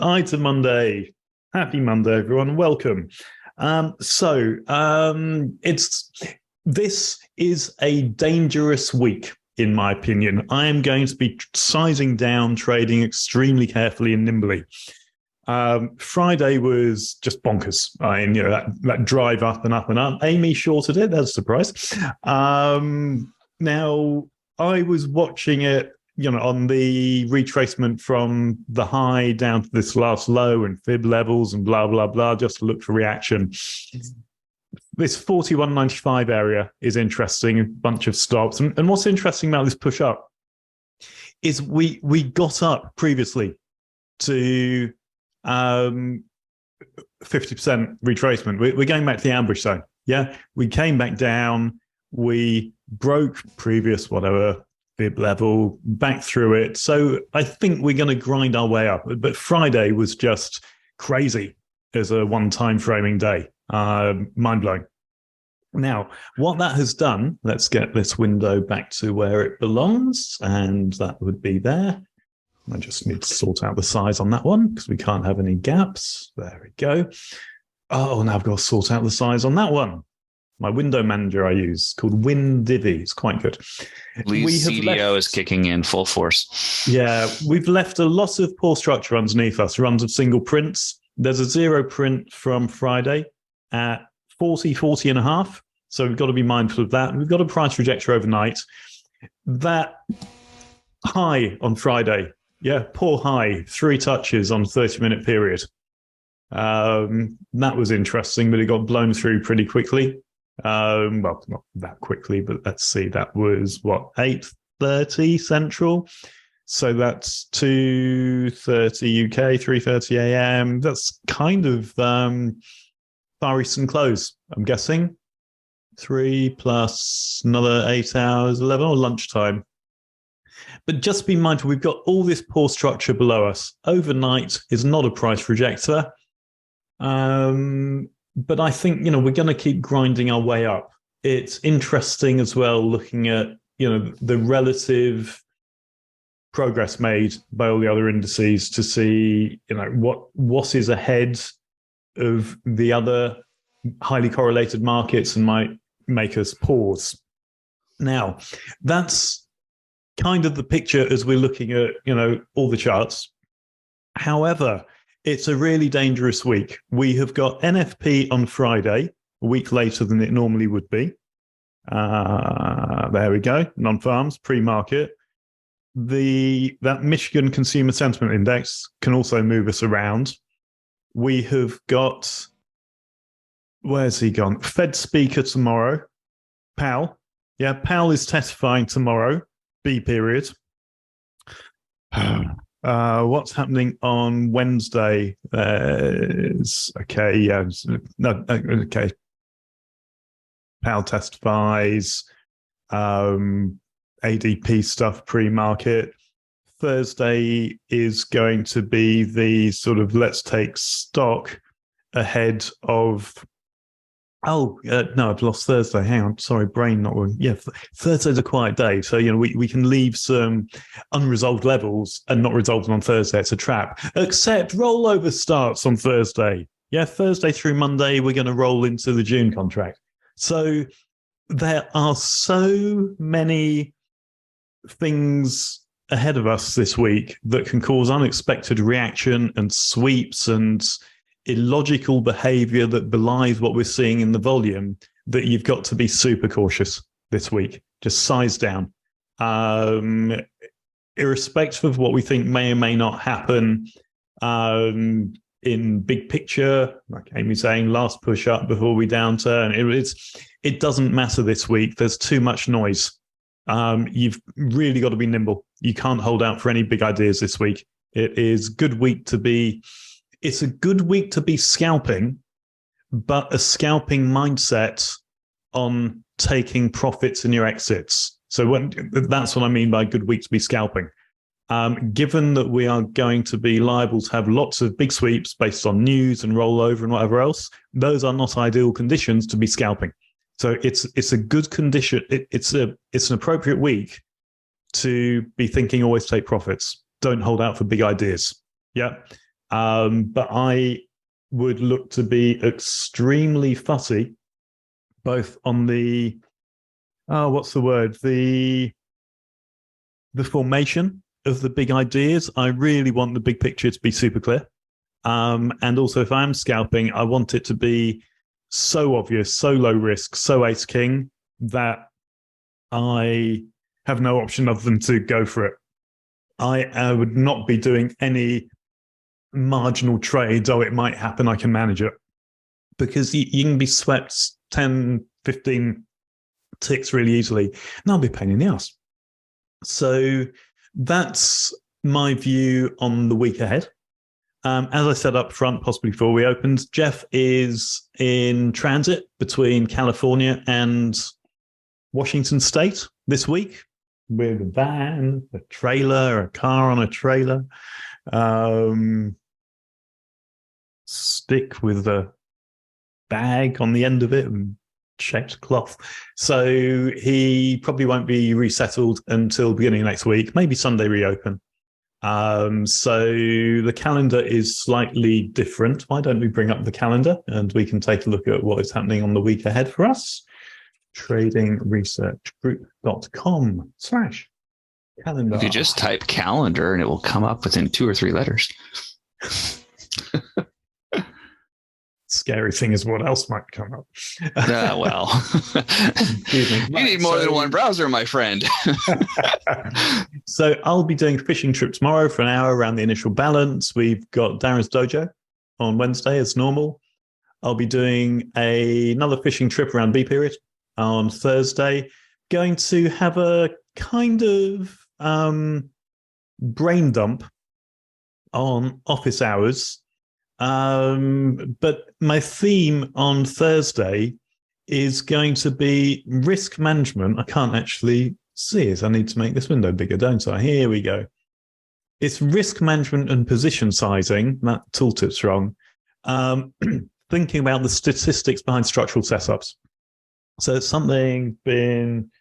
Ides Monday. Happy Monday, everyone. Welcome. It's this is a dangerous week, in my opinion. I am going to be sizing down trading extremely carefully and nimbly. Friday was just bonkers. That drive up and up and up. Amy shorted it. That's a surprise. Now I was watching it, on the retracement from the high down to this last low and fib levels and blah, blah, blah, just to look for reaction. This 41.95 area is interesting, a bunch of stops. And what's interesting about this push up is we got up previously to 50% retracement. We're going back to the ambush zone. Yeah, we came back down. We broke previous fib level, back through it. So I think we're going to grind our way up. But Friday was just crazy as a one-time framing day. Mind-blowing. Now, what that has done, let's get this window back to where it belongs, and that would be there. I just need to sort out the size on that one because we can't have any gaps. There we go. Oh, now I've got to sort out the size on that one. My window manager I use called WinDivvy. It's quite good. Lee's CDO is kicking in full force. Yeah, we've left a lot of poor structure underneath us, runs of single prints. There's a zero print from Friday at 40 and a half. So we've got to be mindful of that. We've got a price rejector overnight. That high on Friday, poor high, 3 touches on a 30-minute period. That was interesting, but it got blown through pretty quickly. Well, not that quickly, but let's see. That was 8:30 Central. So that's 2:30 UK, 3:30 AM. That's kind of Far Eastern close, I'm guessing. 3 plus another 8 hours, 11 or lunchtime. But just be mindful, we've got all this poor structure below us. Overnight is not a price rejector. But I think, we're going to keep grinding our way up. It's interesting as well looking at, the relative progress made by all the other indices to see, what is ahead of the other highly correlated markets and might make us pause. Now, that's kind of the picture as we're looking at, all the charts. However, it's a really dangerous week. We have got NFP on Friday, a week later than it normally would be. There we go, non-farms, pre-market. That Michigan Consumer Sentiment Index can also move us around. We have got, where's he gone? Fed speaker tomorrow, Powell. Yeah, Powell is testifying tomorrow, B period. What's happening on Wednesday? Okay. Powell testifies. ADP stuff pre-market. Thursday is going to be the sort of let's take stock ahead of. No, I've lost Thursday. Hang on. Sorry, brain not working. Yeah, Thursday's a quiet day. So, we can leave some unresolved levels and not resolve them on Thursday. It's a trap. Except rollover starts on Thursday. Yeah, Thursday through Monday, we're going to roll into the June contract. So there are so many things ahead of us this week that can cause unexpected reaction and sweeps and illogical behavior that belies what we're seeing in the volume, that you've got to be super cautious this week. Just size down. Irrespective of what we think may or may not happen in big picture, like Amy's saying, last push up before we downturn. It doesn't matter this week. There's too much noise. You've really got to be nimble. You can't hold out for any big ideas this week. It is a good week to be scalping, but a scalping mindset on taking profits in your exits. So that's what I mean by good week to be scalping. Given that we are going to be liable to have lots of big sweeps based on news and rollover and whatever else, those are not ideal conditions to be scalping. So it's a good condition. It's an appropriate week to be thinking always take profits. Don't hold out for big ideas. Yeah. But I would look to be extremely fussy, both on the what's the word? The formation of the big ideas. I really want the big picture to be super clear. And also, if I'm scalping, I want it to be so obvious, so low risk, so ace king that I have no option other than to go for it. I would not be doing any marginal trades. Oh, it might happen, I can manage it. Because you can be swept 10, 15 ticks really easily, and that'll be a pain in the ass. So that's my view on the week ahead. As I said up front, possibly before we opened, Jeff is in transit between California and Washington State this week with a van, a trailer, a car on a trailer, stick with a bag on the end of it and checked cloth. So he probably won't be resettled until beginning of next week, maybe Sunday reopen. So the calendar is slightly different. Why don't we bring up the calendar and we can take a look at what is happening on the week ahead for us? tradingresearchgroup.com/calendar. You could just type calendar and it will come up within 2 or 3 letters. Scary thing is what else might come up. Well, Excuse me. You need more than one browser, my friend. So I'll be doing a fishing trip tomorrow for an hour around the initial balance. We've got Darren's Dojo on Wednesday as normal. I'll be doing another fishing trip around B period on Thursday. Going to have a kind of brain dump on office hours. But my theme on Thursday is going to be risk management. I can't actually see it. I need to make this window bigger, don't I? Here we go. It's risk management and position sizing. That tooltip's wrong. Thinking about the statistics behind structural setups. So it's something been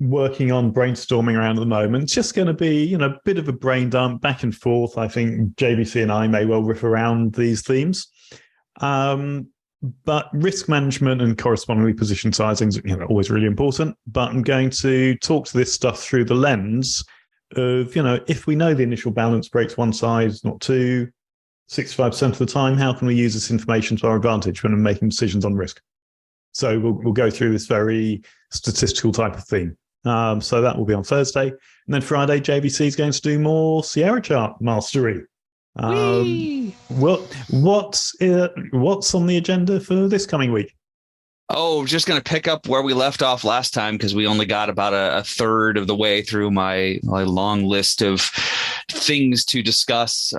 working on, brainstorming around at the moment. It's just going to be, a bit of a brain dump back and forth. I think JVC and I may well riff around these themes. But risk management and correspondingly position sizing is always really important. But I'm going to talk to this stuff through the lens of, if we know the initial balance breaks one side, not two, 65% of the time, how can we use this information to our advantage when we're making decisions on risk? So we'll go through this very statistical type of theme. So that will be on Thursday. And then Friday, JVC is going to do more Sierra chart mastery. What's on the agenda for this coming week? Oh, just going to pick up where we left off last time because we only got about a third of the way through my long list of things to discuss.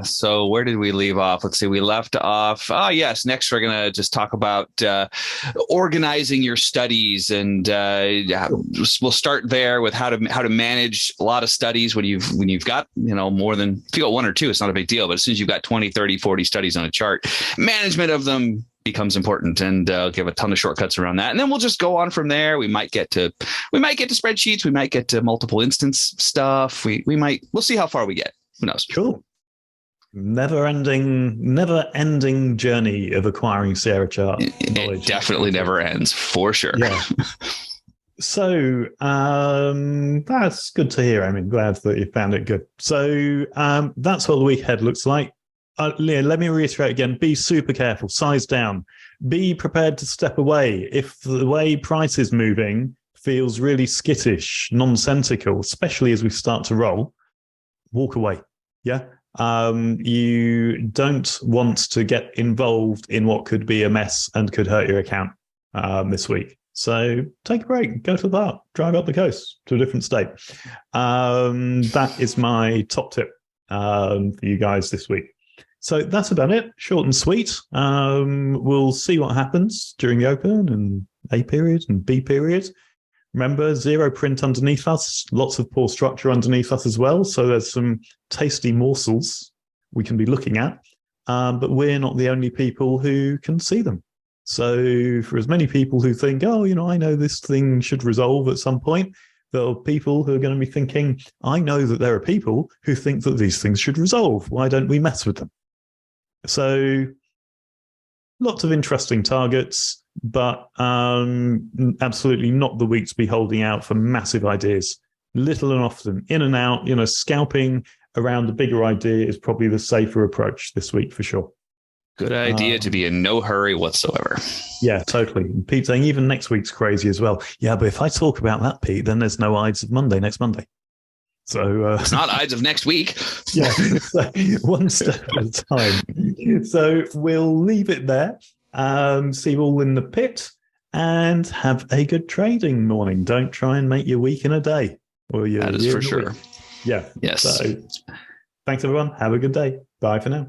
So where did we leave off? Let's see. We left off. Yes. Next, we're going to just talk about organizing your studies, and we'll start there with how to manage a lot of studies when you've got more than, if you got 1 or 2, it's not a big deal. But as soon as you've got 20, 30, 40 studies on a chart, management of them becomes important, and give a ton of shortcuts around that. And then we'll just go on from there. We might get to spreadsheets. We might get to multiple instance stuff. We'll see how far we get. Who knows? Cool. Never ending journey of acquiring Sierra chart knowledge. It definitely never ends, for sure. Yeah. So that's good to hear. I'm glad that you found it good. So that's what the week ahead looks like. Let me reiterate again, be super careful, size down, be prepared to step away. If the way price is moving feels really skittish, nonsensical, especially as we start to roll, walk away. Yeah. You don't want to get involved in what could be a mess and could hurt your account this week. So take a break, go to the bar, drive up the coast to a different state. That is my top tip for you guys this week. So that's about it. Short and sweet. We'll see what happens during the open and A period and B period. Remember, zero print underneath us, lots of poor structure underneath us as well. So there's some tasty morsels we can be looking at, but we're not the only people who can see them. So for as many people who think, I know this thing should resolve at some point, there are people who are going to be thinking, I know that there are people who think that these things should resolve. Why don't we mess with them? So lots of interesting targets, but absolutely not the week to be holding out for massive ideas. Little and often, in and out, scalping around the bigger idea is probably the safer approach this week for sure. Good idea to be in no hurry whatsoever. Yeah, totally. And Pete saying even next week's crazy as well. Yeah, but if I talk about that, Pete, then there's no Ides of Monday next Monday. So it's not Ides of next week. Yeah, so one step at a time. So we'll leave it there. See you all in the pit and have a good trading morning. Don't try and make your week in a day. Or your that is for sure. Yeah. Yes. So thanks, everyone. Have a good day. Bye for now.